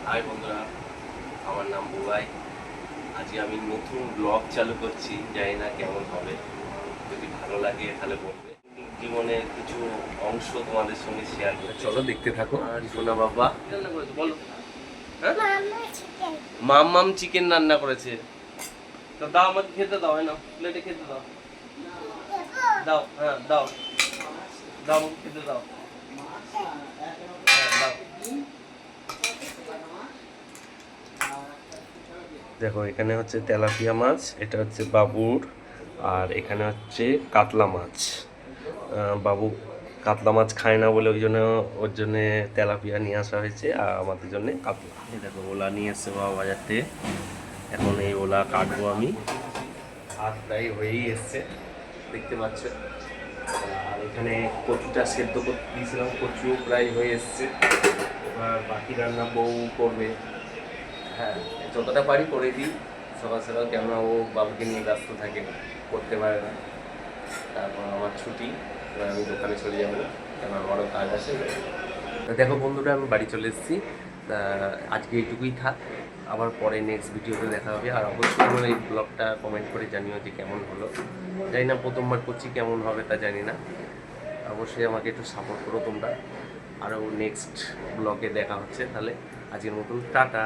High বন্ধুরা, আমার নাম বুবাই। আজকে আমি নতুন ব্লগ চালু করছি, জানি না কেমন হবে। যদি ভালো লাগে তাহলে বলবে। জীবনের কিছু অংশ তোমাদের সঙ্গে শেয়ার করে, চলো দেখতে থাকো। আর সোনা বাবা রান্না করেছে, বলো। হ্যাঁ, মাম্মাম চিকেন রান্না করেছে। তো দাও, আমাকে খেতে দাও। হয় না, প্লেটে খেতে দাও। দাও, হ্যাঁ দাও, দাও আমাকে খেতে দাও। হ্যাঁ দাও। দেখো, এখানে হচ্ছে তেলাপিয়া মাছ, এটা হচ্ছে বাবুর, আর এখানে হচ্ছে কাতলা মাছ। বাবু কাতলা মাছ খায় না বলে ওর জন্যে তেলাপিয়া নিয়ে আসা হয়েছে, আর আমাদের জন্য কাতলা। এই দেখো, ওলা নিয়ে এসছে বাবা বাজার থেকে। এখন এই ওলা কাটবো আমি। ভাত প্রায় হয়েই এসছে, দেখতে পাচ্ছ। আর এখানে কচুটা সেদ্ধ করতে দিয়েছিলাম, কচুও প্রায় হয়ে এসছে। এবার বাকি রান্না বউ করবে। হ্যাঁ, যতটা পারি করে দিই সকাল সকাল, কেননা ও বাবুকে নিয়ে ব্যস্ত থাকে, করতে পারে না। তারপর আমার ছুটি, এবার আমি দোকানে চলে যাবো, কেন আমারও কাজ আছে। দেখো বন্ধুরা, আমি বাড়ি চলে এসেছি। আজকে এইটুকুই থাক, আবার পরে নেক্সট ভিডিওতে দেখা হবে। আর অবশ্যই আমার এই ব্লগটা কমেন্ট করে জানিও যে কেমন হলো। জানি না, প্রথমবার করছি, কেমন হবে তা জানি না। অবশ্যই আমাকে একটু সাপোর্ট করো তোমরা। আরও নেক্সট ব্লগে দেখা হচ্ছে। তাহলে আজকের মতন টাটা।